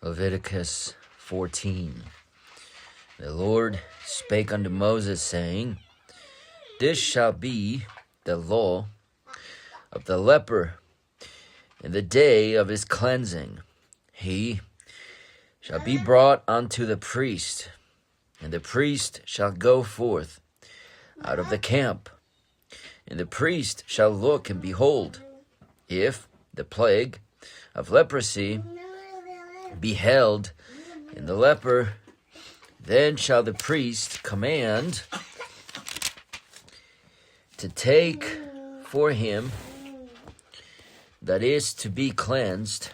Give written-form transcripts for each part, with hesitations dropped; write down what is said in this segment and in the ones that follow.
Leviticus 14. The Lord spake unto Moses, saying, This shall be the law of the leper in the day of his cleansing. He shall be brought unto the priest, and the priest shall go forth out of the camp. And the priest shall look, and behold, if the plague of leprosy be held in the leper, then shall the priest command to take for him that is to be cleansed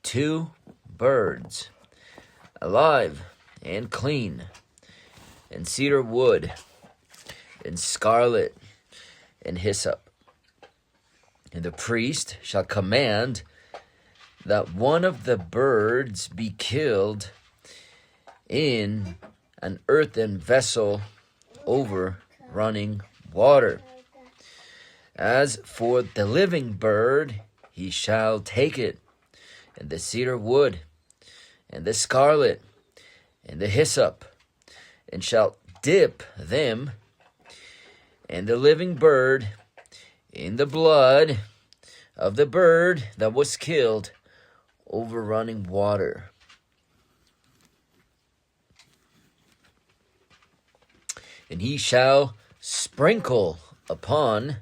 2 birds, alive and clean, and cedar wood, and scarlet, and hyssop. And the priest shall command that one of the birds be killed in an earthen vessel over running water. As for the living bird, he shall take it, and the cedar wood, and the scarlet, and the hyssop, and shall dip them and the living bird in the blood of the bird that was killed over running water. And he shall sprinkle upon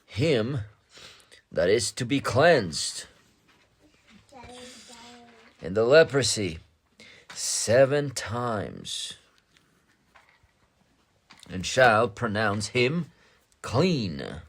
him that is to be cleansed in the leprosy 7 times, and shall pronounce him clean.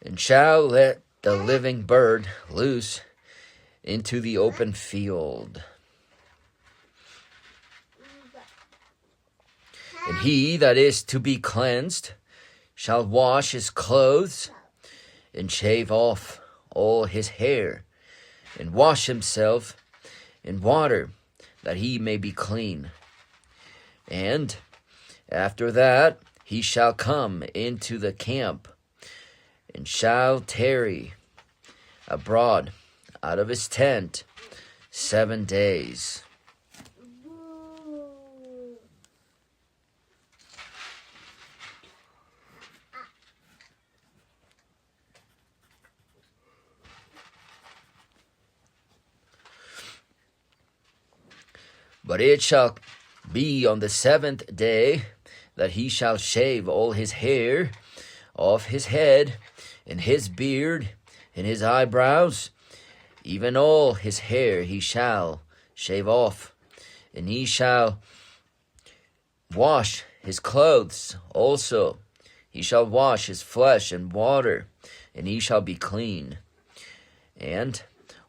And shall let the living bird loose into the open field. And he that is to be cleansed shall wash his clothes, and shave off all his hair, and wash himself in water, that he may be clean. And after that he shall come into the camp, and shall tarry abroad out of his tent 7 days. But it shall be on the 7th day that he shall shave all his hair off his head, and his beard, and his eyebrows, even all his hair he shall shave off. And he shall wash his clothes also. He shall wash his flesh in water, and he shall be clean. And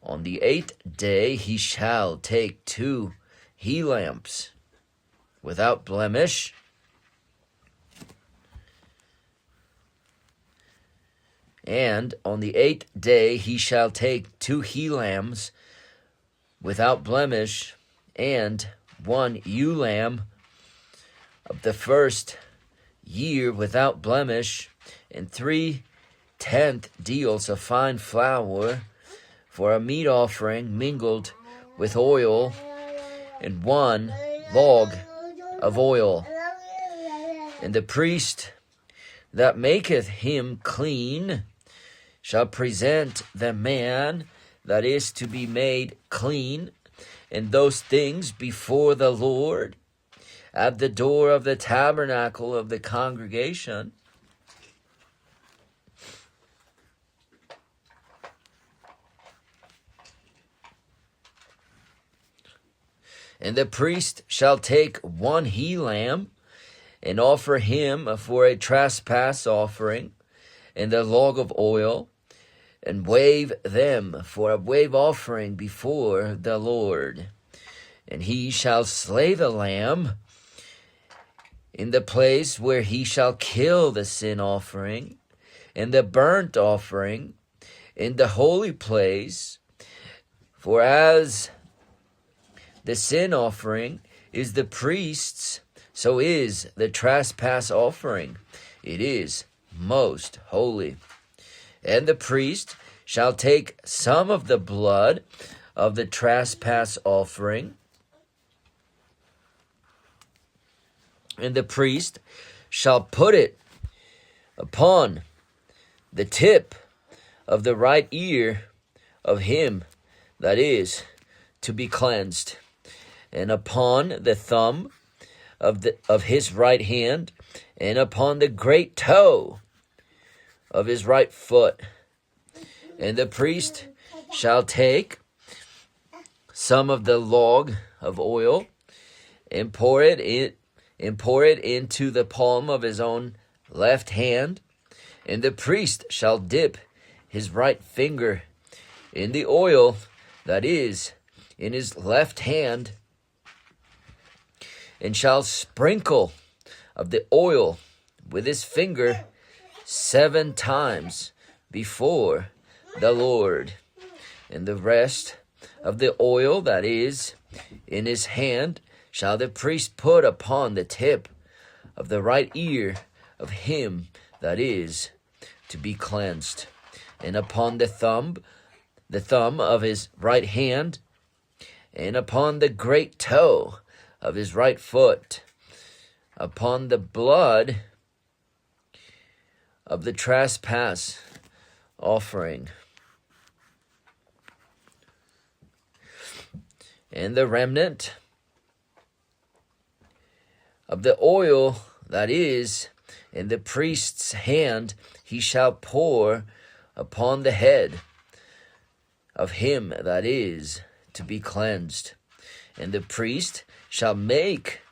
on the 8th day he shall take 2 he lambs without blemish, and on the 8th day he shall take 2 he lambs without blemish, and 1 ewe lamb of the 1st year without blemish, and 3/10 deals of fine flour for a meat offering mingled with oil, and 1 log of oil. And the priest that maketh him clean shall present the man that is to be made clean, and those things before the Lord at the door of the tabernacle of the congregation. And the priest shall take 1 he lamb, and offer him for a trespass offering, and the log of oil, and wave them for a wave offering before the Lord. And he shall slay the lamb in the place where he shall kill the sin offering and the burnt offering in the holy place, For as the sin offering is the priest's, so is the trespass offering. It is most holy. And the priest shall take some of the blood of the trespass offering, and the priest shall put it upon the tip of the right ear of him that is to be cleansed, and upon the thumb of his right hand, and upon the great toe of his right foot. And the priest shall take some of the log of oil and pour it into the palm of his own left hand, and the priest shall dip his right finger in the oil that is in his left hand, and shall sprinkle of the oil with his finger 7 times before the Lord. And the rest of the oil that is in his hand shall the priest put upon the tip of the right ear of him that is to be cleansed, and upon the thumb of his right hand, and upon the great toe of his right foot. Upon the blood of the trespass offering. And the remnant of the oil that is in the priest's hand he shall pour upon the head of him that is to be cleansed. And the priest shall make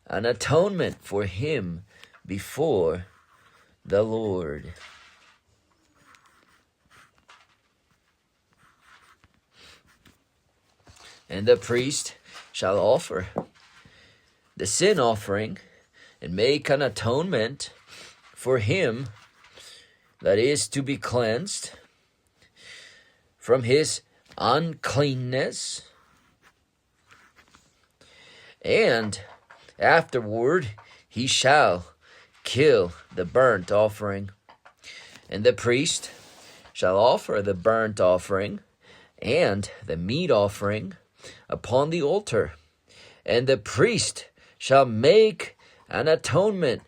an atonement for him before the Lord. And the priest shall offer the sin offering and make an atonement for him that is to be cleansed from his uncleanness. And afterward he shall kill the burnt offering. And the priest shall offer the burnt offering and the meat offering upon the altar. And the priest shall make an atonement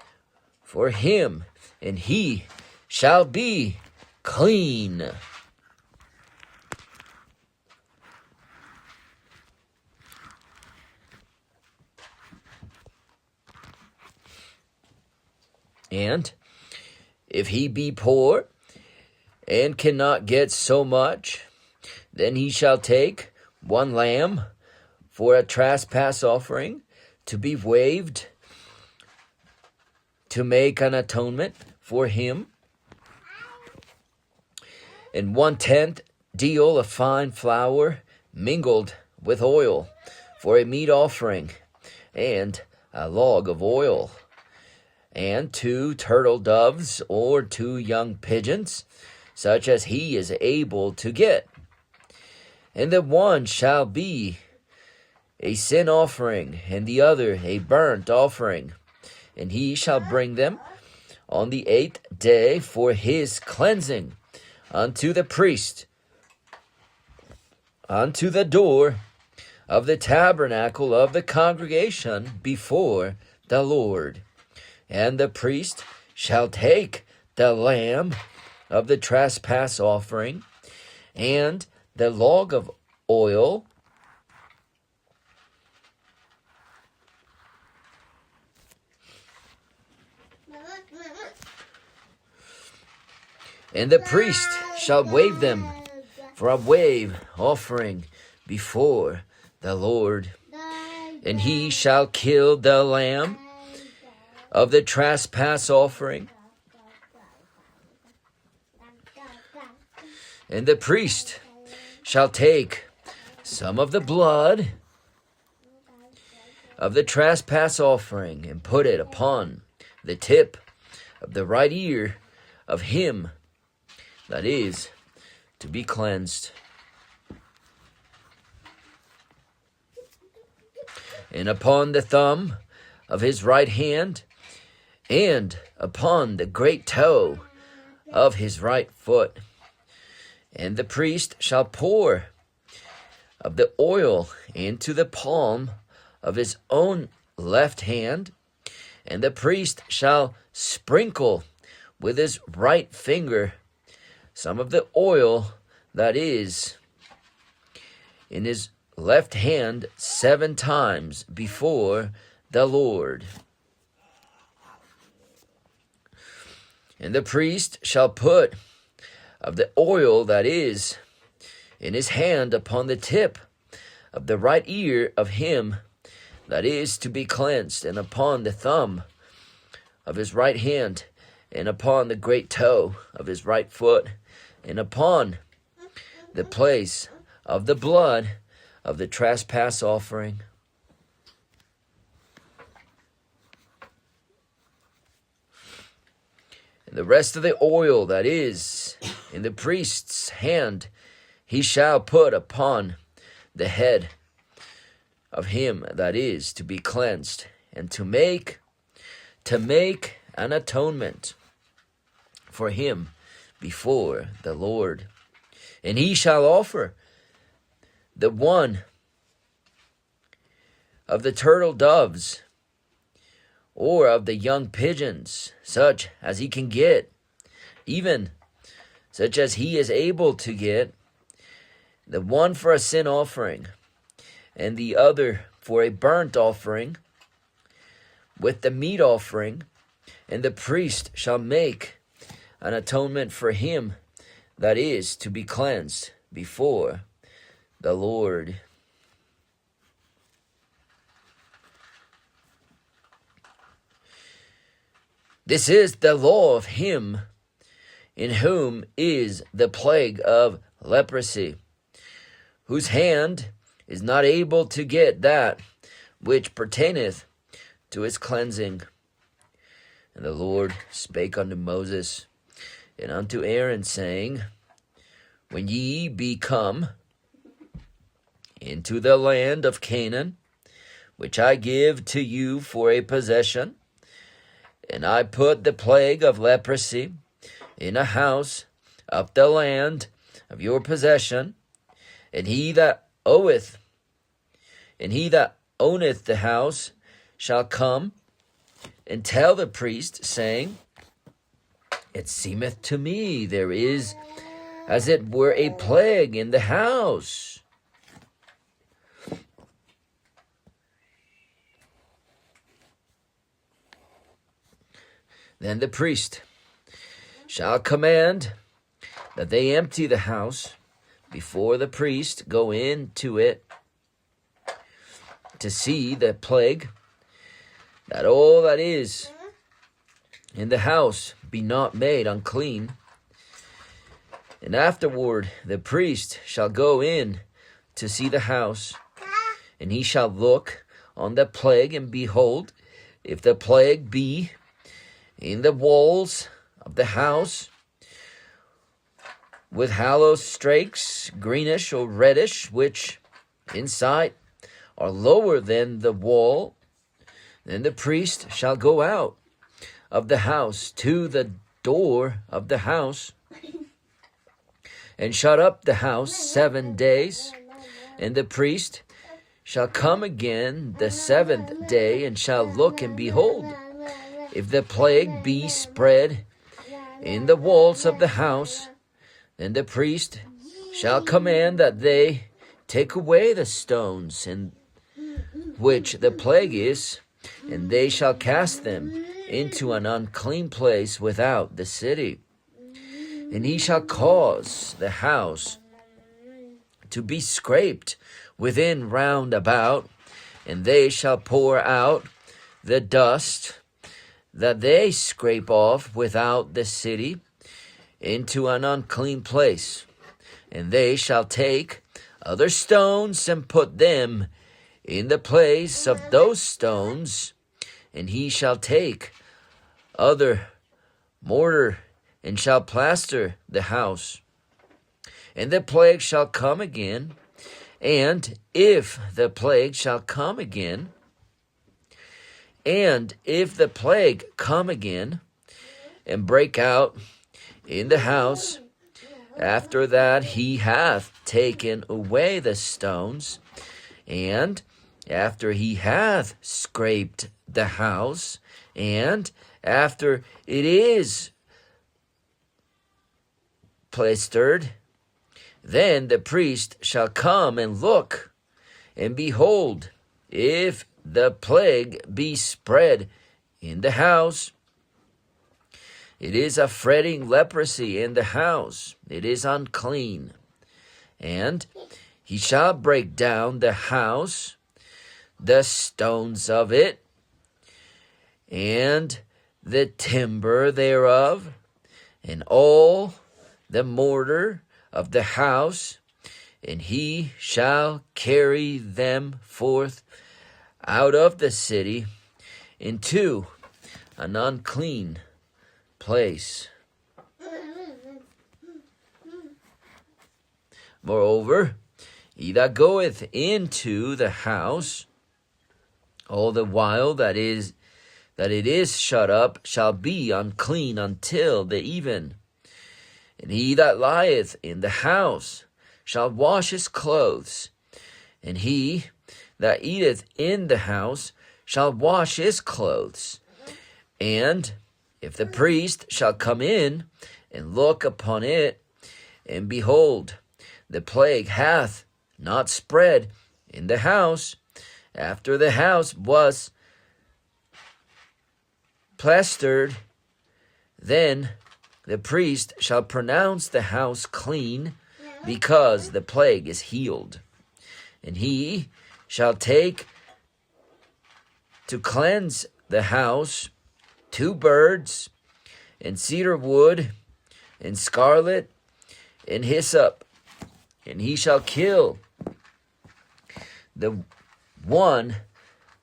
for him, and he shall be clean. And if he be poor and cannot get so much, then he shall take 1 lamb for a trespass offering to be waved, to make an atonement for him, and 1/10 deal of fine flour mingled with oil for a meat offering, and a log of oil, and 2 turtle doves or 2 young pigeons, such as he is able to get. And the one shall be a sin offering, and the other a burnt offering. And he shall bring them on the 8th day for his cleansing unto the priest, unto the door of the tabernacle of the congregation before the Lord. And the priest shall take the lamb of the trespass offering and the log of oil, and the priest shall wave them for a wave offering before the Lord. And he shall kill the lamb of the trespass offering. And the priest shall take some of the blood of the trespass offering and put it upon the tip of the right ear of him that is to be cleansed. and upon the thumb of his right hand, and upon the great toe of his right foot. And the priest shall pour of the oil into the palm of his own left hand, and the priest shall sprinkle with his right finger some of the oil that is in his left hand 7 times before the Lord. And the priest shall put of the oil that is in his hand upon the tip of the right ear of him that is to be cleansed, and upon the thumb of his right hand, and upon the great toe of his right foot, and upon the place of the blood of the trespass offering. And the rest of the oil that is in the priest's hand he shall put upon the head of him that is to be cleansed, and to make an atonement for him before the Lord. And he shall offer the one of the turtle doves, or of the young pigeons, such as he can get, even such as he is able to get, the one for a sin offering, and the other for a burnt offering, with the meat offering. And the priest shall make an atonement for him that is to be cleansed before the Lord. This is the law of him in whom is the plague of leprosy, whose hand is not able to get that which pertaineth to his cleansing. And the Lord spake unto Moses and unto Aaron, saying, When ye be come into the land of Canaan, which I give to you for a possession, and I put the plague of leprosy in a house of the land of your possession, and he that owneth the house shall come and tell the priest, saying, It seemeth to me there is as it were a plague in the house. Then the priest shall command that they empty the house before the priest go into it to see the plague, that all that is in the house be not made unclean. And afterward the priest shall go in to see the house, and he shall look on the plague, and behold, if the plague be in the walls of the house, with hollow strakes, greenish or reddish, which inside are lower than the wall, then the priest shall go out of the house to the door of the house, and shut up the house 7 days. And the priest shall come again the 7th day, and shall look, and behold, if the plague be spread in the walls of the house, then the priest shall command that they take away the stones in which the plague is, and they shall cast them into an unclean place without the city. And he shall cause the house to be scraped within round about, and they shall pour out the dust that they scrape off without the city into an unclean place. And they shall take other stones and put them in the place of those stones. And he shall take other mortar and shall plaster the house. And the plague shall come again. And if the plague shall come again, And if the plague come again, and break out in the house, after that he hath taken away the stones, and after he hath scraped the house, and after it is plastered, then the priest shall come and look, and behold, if the plague be spread in the house, it is a fretting leprosy in the house, it is unclean. And he shall break down the house, the stones of it, and the timber thereof, and all the mortar of the house, and he shall carry them forth out of the city into an unclean place. Moreover, he that goeth into the house all the while that it is shut up shall be unclean until the even. And he that lieth in the house shall wash his clothes, and he that eateth in the house shall wash his clothes. And if the priest shall come in and look upon it, and behold, the plague hath not spread in the house, after the house was plastered, then the priest shall pronounce the house clean, because the plague is healed. And he shall take to cleanse the house 2 birds, and cedar wood, and scarlet, and hyssop, and he shall kill the one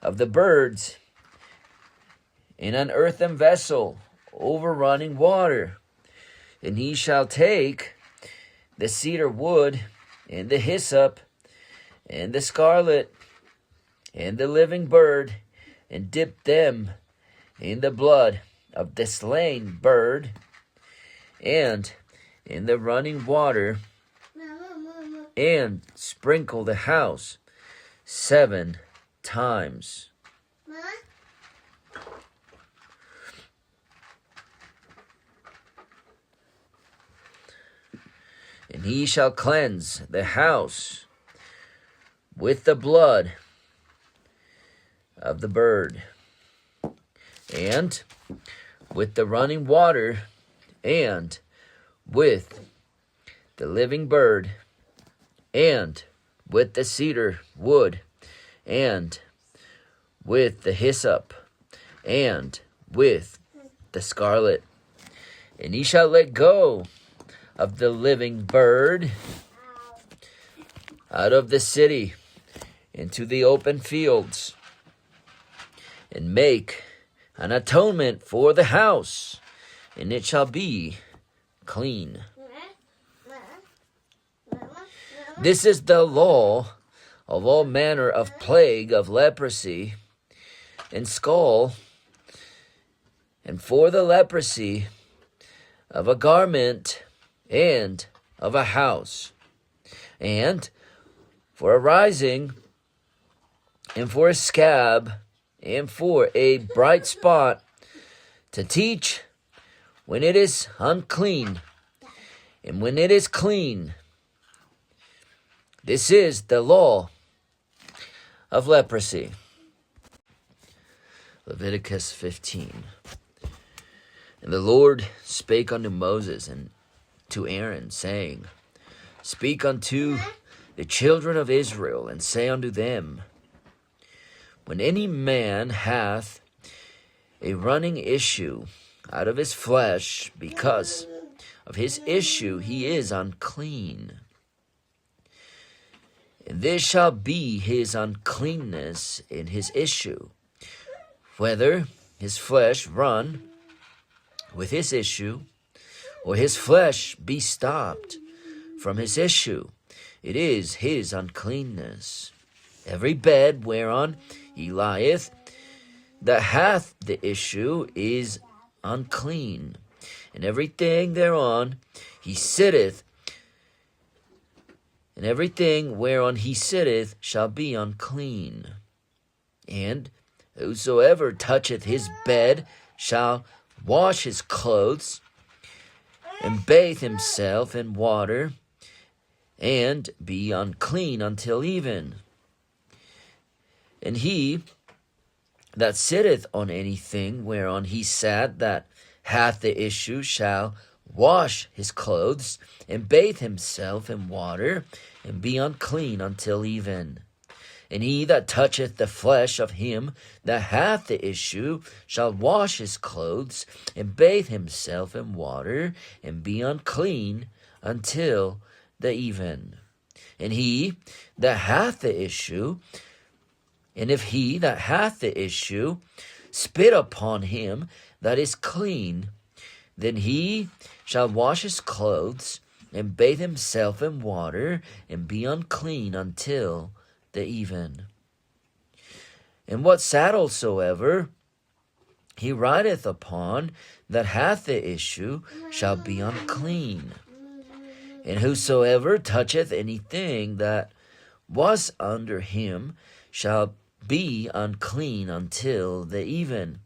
of the birds in an earthen vessel over running water. And he shall take the cedar wood, and the hyssop, and the scarlet, and the living bird, and dip them in the blood of the slain bird, and in the running water, and sprinkle the house 7 times. And he shall cleanse the house with the blood of the bird, and with the running water, and with the living bird, and with the cedar wood, and with the hyssop, and with the scarlet. And he shall let go of the living bird out of the city into the open fields, and make an atonement for the house, and it shall be clean. This is the law of all manner of plague of leprosy and scall, and for the leprosy of a garment, and of a house, and for a rising, and for a scab, and for a bright spot, to teach when it is unclean, and when it is clean. This is the law of leprosy. Leviticus 15. And the Lord spake unto Moses and to Aaron, saying, Speak unto the children of Israel, and say unto them, When any man hath a running issue out of his flesh, because of his issue he is unclean. And this shall be his uncleanness in his issue, whether his flesh run with his issue, or his flesh be stopped from his issue. It is his uncleanness. Every bed whereon he lieth, that hath the issue is unclean, and everything thereon he sitteth, and everything whereon he sitteth shall be unclean. And whosoever toucheth his bed shall wash his clothes, and bathe himself in water, and be unclean until even. And he that sitteth on anything whereon he sat that hath the issue shall wash his clothes, and bathe himself in water, and be unclean until even. And he that toucheth the flesh of him that hath the issue shall wash his clothes, and bathe himself in water, and be unclean until the even. And he that hath the issue, and if he that hath the issue spit upon him that is clean, then he shall wash his clothes, and bathe himself in water, and be unclean until the even. And what saddle soever he rideth upon that hath the issue shall be unclean. And whosoever toucheth anything that was under him shall be unclean until the even.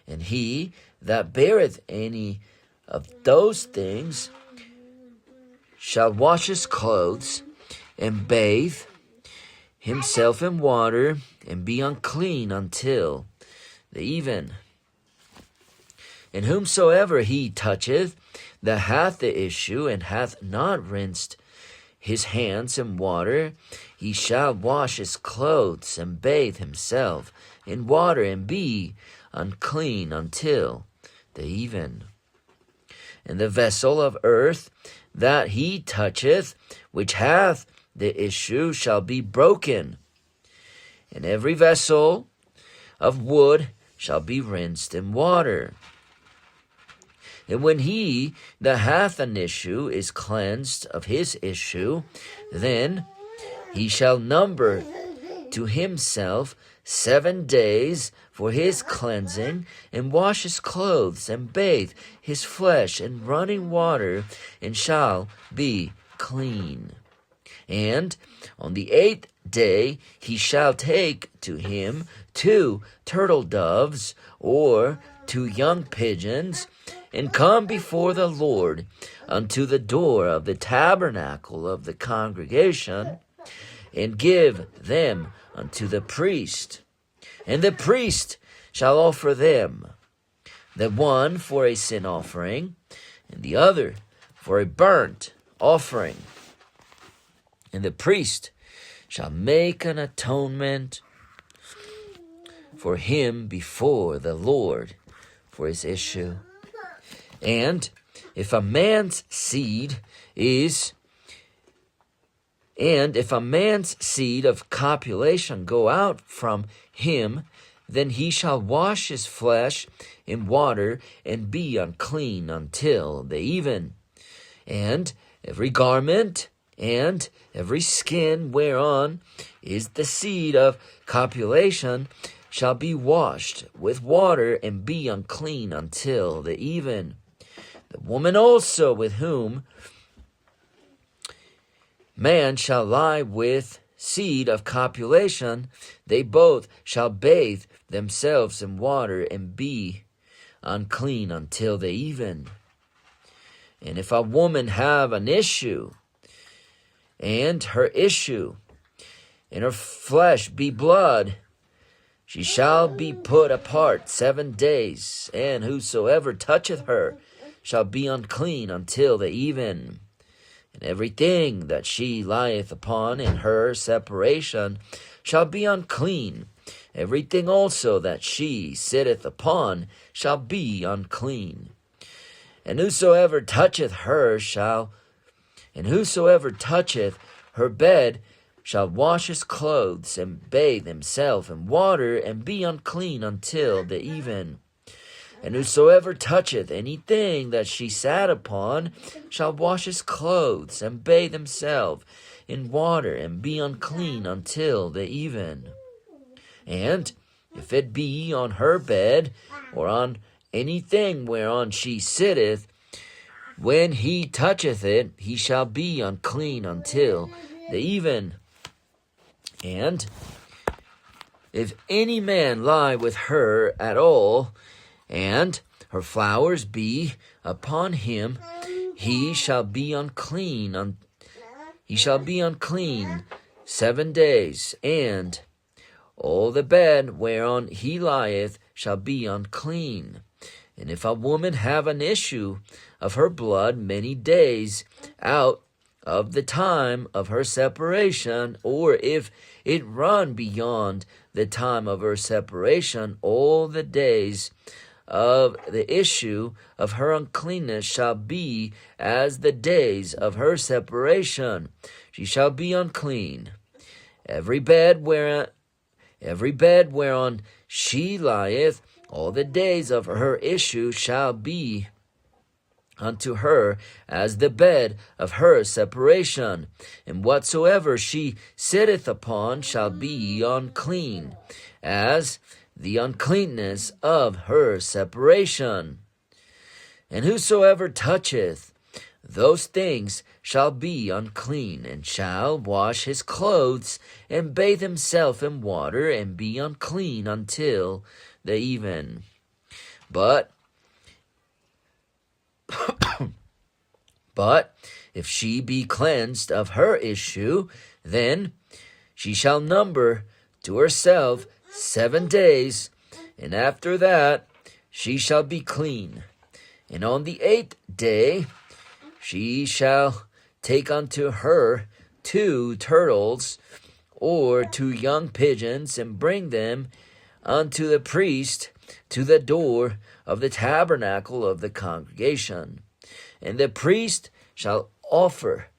And he that beareth any of those things shall wash his clothes, and bathe himself in water, and be unclean until the even. And whomsoever he toucheth that hath the issue, and hath not rinsed his hands in water, he shall wash his clothes, and bathe himself in water, and be unclean until the even. And the vessel of earth that he toucheth, which hath the issue, shall be broken, and every vessel of wood shall be rinsed in water. And when he that hath an issue is cleansed of his issue, then he shall number to himself 7 days for his cleansing, and wash his clothes, and bathe his flesh in running water, and shall be clean. And on the 8th day he shall take to him 2 turtle doves, or 2 young pigeons, and come before the Lord unto the door of the tabernacle of the congregation, and give them unto the priest. And the priest shall offer them, the one for a sin offering, and the other for a burnt offering. And the priest shall make an atonement for him before the Lord for his issue. And if a man's seed of copulation go out from him, then he shall wash his flesh in water, and be unclean until the even. And every garment and every skin whereon is the seed of copulation shall be washed with water, and be unclean until the even. The woman also with whom man shall lie with seed of copulation, they both shall bathe themselves in water, and be unclean until the even. And if a woman have an issue, and her issue in her flesh be blood, she shall be put apart 7 days, and whosoever toucheth her shall be unclean until the even. And everything that she lieth upon in her separation shall be unclean. Everything also that she sitteth upon shall be unclean. And whosoever toucheth her bed shall wash his clothes, and bathe himself in water, and be unclean until the even. And whosoever toucheth anything that she sat upon shall wash his clothes, and bathe himself in water, and be unclean until the even. And if it be on her bed, or on anything whereon she sitteth, when he toucheth it, he shall be unclean until the even. And if any man lie with her at all, and her flowers be upon him, he shall be unclean. He shall be unclean 7 days, and all the bed whereon he lieth shall be unclean. And if a woman have an issue of her blood many days out of the time of her separation, or if it run beyond the time of her separation, all the days of the issue of her uncleanness shall be as the days of her separation. She shall be unclean. Every bed whereon she lieth, all the days of her issue shall be unto her as the bed of her separation, and whatsoever she sitteth upon shall be unclean, as the uncleanness of her separation. And whosoever toucheth those things shall be unclean, and shall wash his clothes, and bathe himself in water, and be unclean until the even. But if she be cleansed of her issue, then she shall number to herself 7 days, and after that she shall be clean. And on the 8th day she shall take unto her 2 turtles, or 2 young pigeons, and bring them unto the priest to the door of the tabernacle of the congregation. And the priest shall offer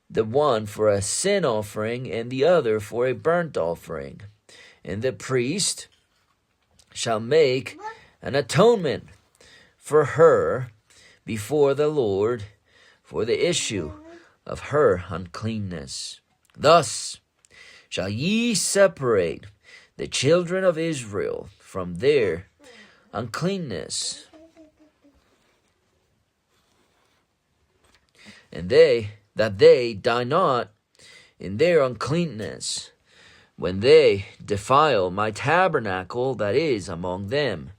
the one for a sin offering, and the other for a burnt offering. And the priest shall make an atonement for her before the Lord for the issue of her uncleanness. Thus shall ye separate the children of Israel from their uncleanness, and that they die not in their uncleanness, when they defile my tabernacle that is among them.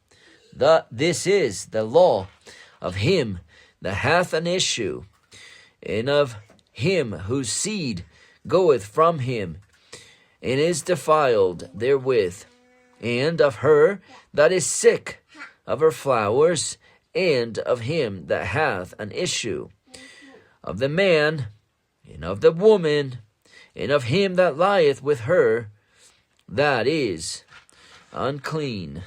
This is the law of him that hath an issue, and of him whose seed goeth from him, and is defiled therewith, and of her that is sick of her flowers, and of him that hath an issue, of the man, and of the woman, and of him that lieth with her, that is unclean.